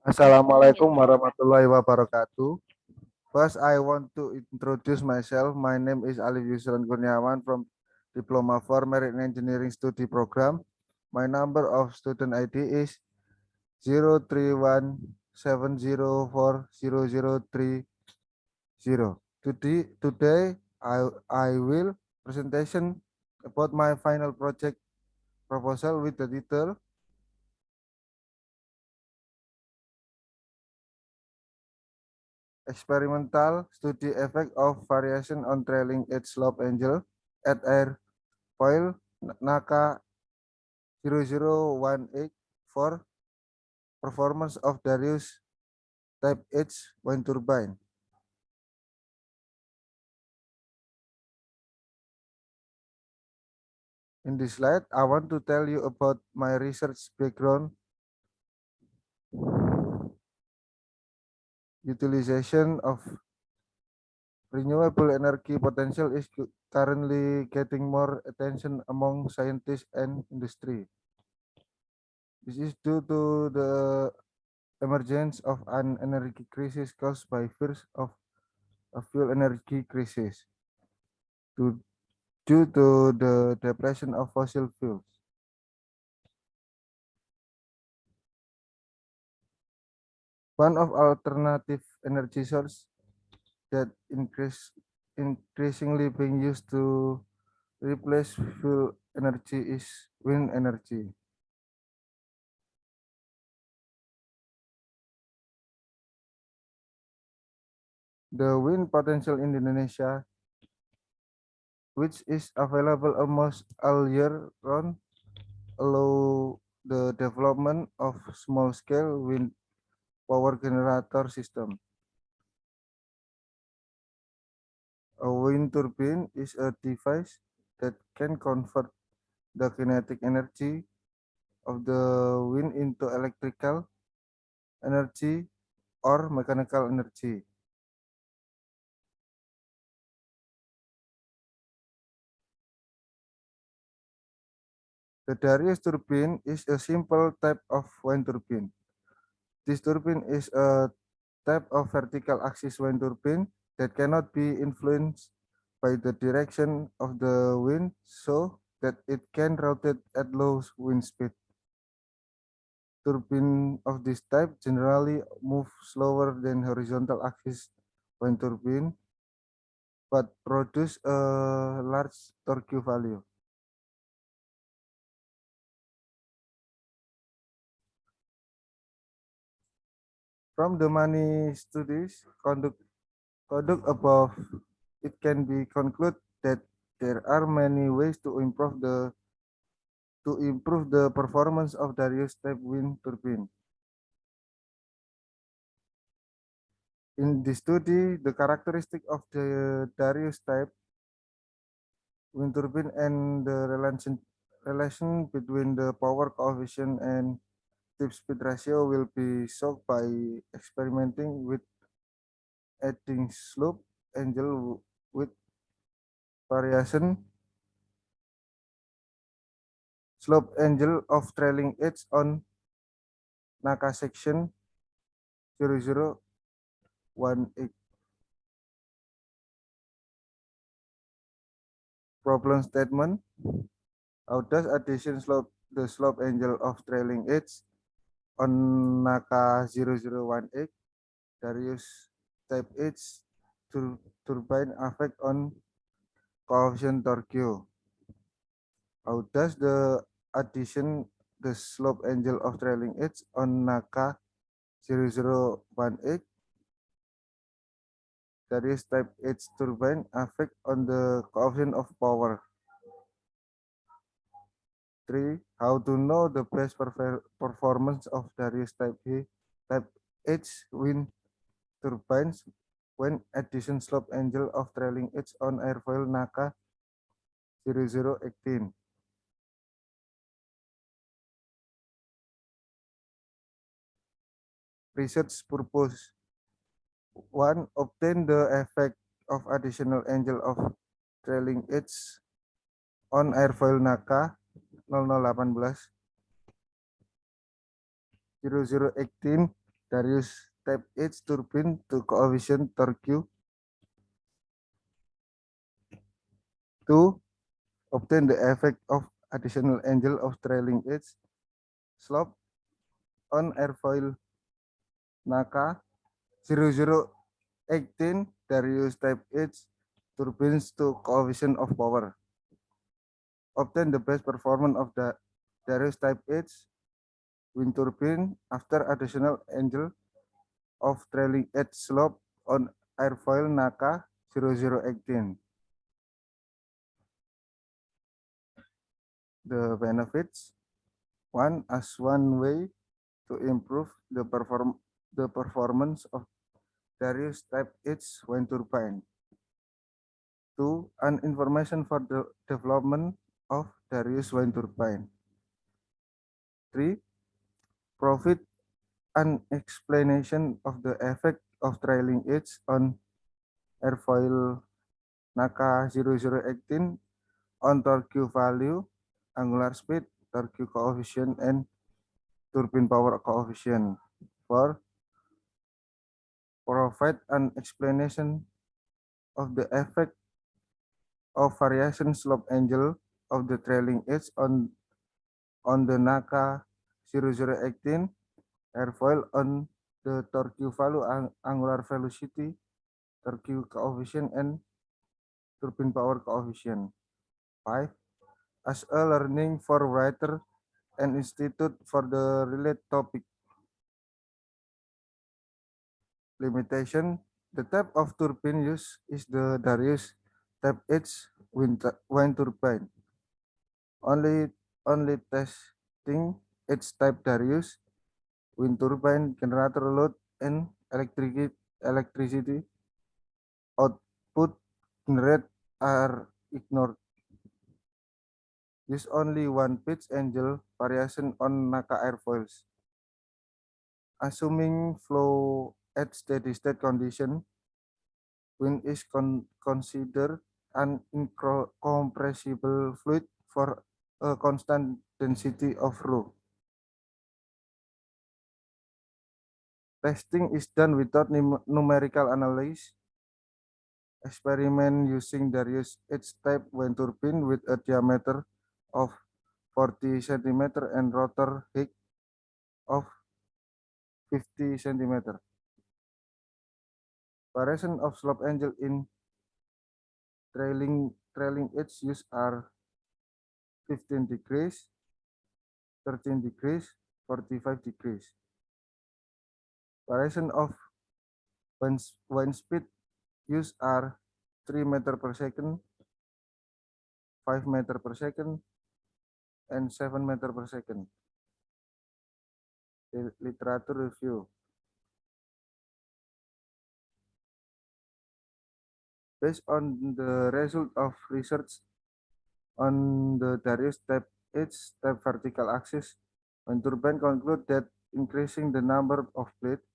Assalamualaikum warahmatullahi wabarakatuh. First, I want to introduce myself. My name is Alif Yusran Kurniawan from Diploma for Marine Engineering Study Program. My number of student ID is 03170400030. Today I will presentation about my final project proposal with the title Experimental Study Effect of Variation on Trailing Edge Slope Angle at Airfoil NACA 0018 for performance of Darius Type H wind turbine. In this slide, I want to tell you about my research background, utilization of renewable energy potential is currently getting more attention among scientists and industry. This is due to the emergence of an energy crisis caused by fears of a fuel energy crisis to, due to the depletion of fossil fuels. One of alternative energy source that increasingly being used to replace fuel energy is wind energy. The wind potential in Indonesia, which is available almost all year round, allow the development of small-scale wind power generator system. A wind turbine is a device that can convert the kinetic energy of the wind into electrical energy or mechanical energy. The Darius turbine is a simple type of wind turbine. This turbine is a type of vertical axis wind turbine that cannot be influenced by the direction of the wind so that it can rotate at low wind speed. Turbine of this type generally move slower than horizontal axis wind turbine, but produce a large torque value. From the many studies conduct above, it can be concluded that there are many ways to improve the performance of Darius type wind turbine. In this study, the characteristic of the Darius type wind turbine and the relation between the power coefficient and tip speed ratio will be solved by experimenting with adding slope angle with variation slope angle of trailing edge on NACA section 0018. Problem statement. How does addition the slope angle of trailing edge on NACA 0018 Darius type H turbine affect on coefficient torque? How does the addition the slope angle of trailing edge on NACA 0018 Darius type H turbine affect on the coefficient of power? 3. How to know the best performance of Darius type H wind turbines when addition slope angle of trailing edge on airfoil NACA 0018. Research purpose. 1. Obtain the effect of additional angle of trailing edge on airfoil NACA 0018 0018 Darius type H turbine to coefficient torque to obtain the effect of additional angle of trailing edge slope on airfoil Naka 0018 Darius type H turbines to coefficient of power. Obtain the best performance of the Darius type H wind turbine after additional angle of trailing edge slope on airfoil Naka 0018. The benefits: one, as one way to improve the performance of Darius type H wind turbine. Two, an information for the development of Darius wind turbine. Three, provide an explanation of the effect of trailing edge on airfoil Naka 0018 on torque value, angular speed, torque coefficient, and turbine power coefficient. 4. Provide an explanation of the effect of variation slope angle of the trailing edge on the Naka 0018 airfoil on the torque value, angular velocity, torque coefficient, and turbine power coefficient. 5. As a learning for writer and institute for the related topic. Limitation: the type of turbine used is the Darius type H wind turbine. Only testing H type Darius wind turbine generator load and electricity output generate are ignored. Use only one pitch angle variation on Naka airfoils. Assuming flow at steady state condition, wind is considered an incompressible fluid for a constant density of rho. Testing is done without numerical analysis. Experiment using Darius H-type wind turbine with a diameter of 40 cm and rotor height of 50 cm. Variation of slope angle in trailing edge use are 15 degrees, 13 degrees, 45 degrees. Variation of wind speed use are 3 meter per second, 5 meter per second, and 7 meter per second. Literature review. Based on the result of research on the Darius type H type vertical axis, wind turbine conclude that increasing the number of blades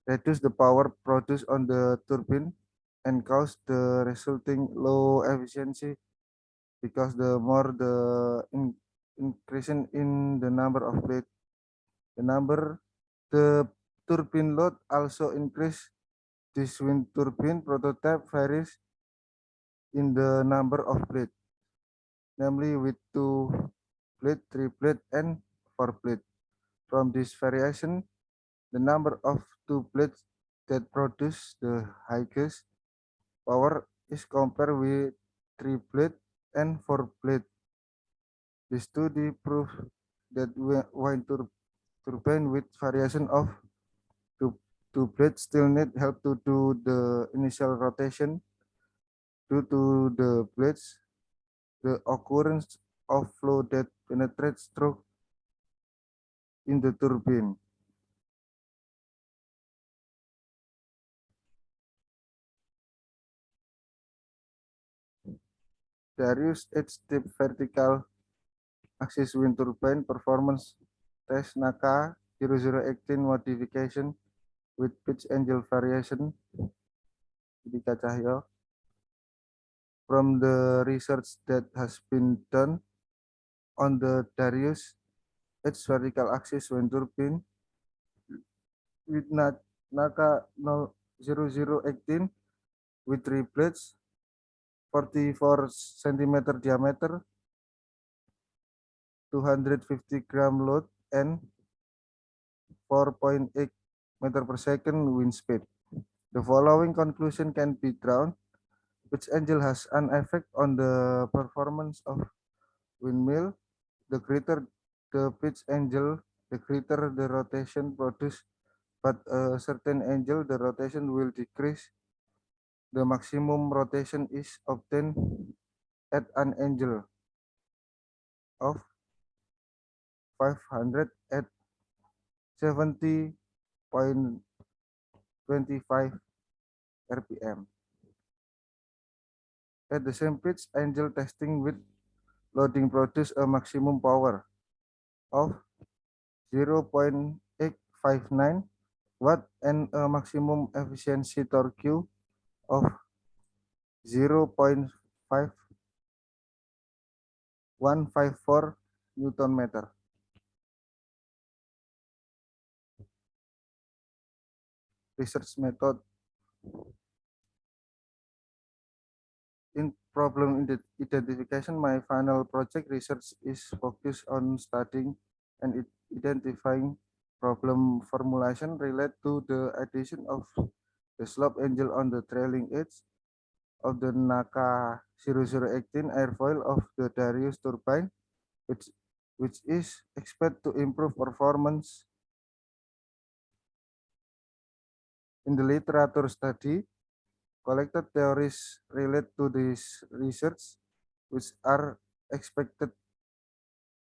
reduce the power produced on the turbine and cause the resulting low efficiency because the more the increasing in the number of blades, the turbine load also increase. This wind turbine prototype varies in the number of blades, namely with 2 blades, 3 blades, and 4 blades. From this variation, the number of 2 blades that produce the highest power is compared with 3 blades and 4 blades. This study proves that wind turbine with variation of two blades still need help to do the initial rotation. Due to the blades, the occurrence of flow that penetrates through in the turbine. Darius H-type vertical axis wind turbine performance test Naka 0018 modification with pitch angle variation. Dika Cahyo. From the research that has been done on the Darius H vertical axis wind turbine, with Naka 0018 with 3 blades, 44 centimeter diameter, 250-gram load, and 4.8 meter per second wind speed. The following conclusion can be drawn. Which angel has an effect on the performance of windmill? The greater the pitch angle, the greater the rotation produced, but a certain angle, the rotation will decrease. The maximum rotation is obtained at an angle of 500 at 70.25 rpm. At the same pitch angle, testing with loading produce a maximum power of 0.859 watt and a maximum efficiency torque of 0.5154 Newton meter. Research method. In problem identification, my final project research is focused on studying and identifying problem formulation related to the addition of the slope angle on the trailing edge of the NACA 0018 airfoil of the Darius turbine, which is expected to improve performance. In the literature study, collected theories relate to this research, which are expected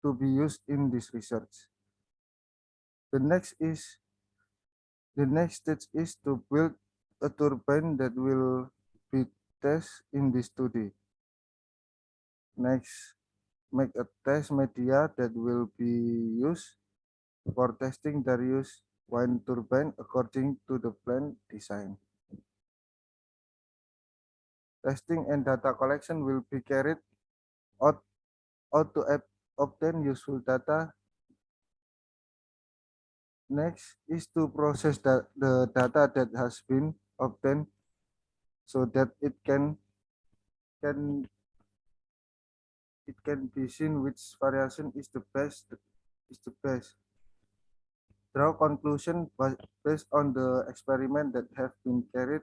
to be used in this research. The next stage is to build a turbine that will be tested in this study. Next, make a test media that will be used for testing Darius wind turbine according to the plan design. Testing and data collection will be carried out to obtain useful data. Next is to process the data that has been obtained so that it can be seen which variation is the best. Draw conclusion based on the experiment that have been carried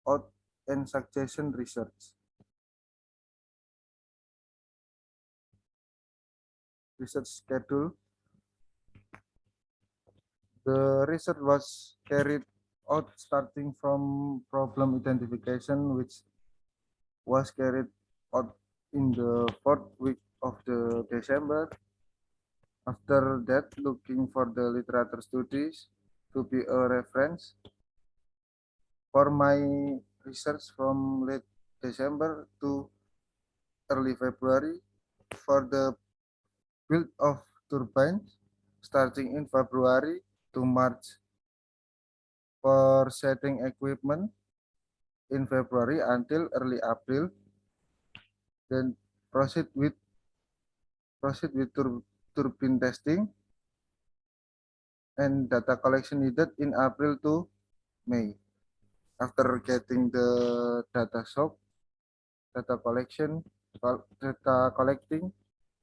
out and suggestion research. Research schedule. The research was carried out starting from problem identification, which was carried out in the fourth week of the December. After that, looking for the literature studies to be a reference for my research from late December to early February for the build of turbines starting in February to March for setting equipment in February until early April, then proceed with turbine testing and data collection needed in April to May. After getting the data source, data collecting,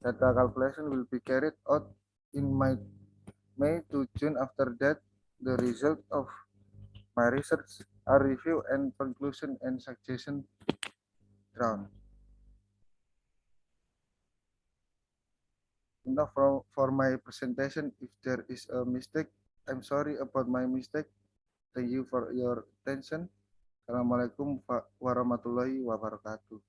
data calculation will be carried out in May to June. After that, the result of my research are review and conclusion and suggestion drawn. Enough for my presentation. If there is a mistake, I'm sorry about my mistake. Thank you for your attention. Assalamualaikum warahmatullahi wabarakatuh.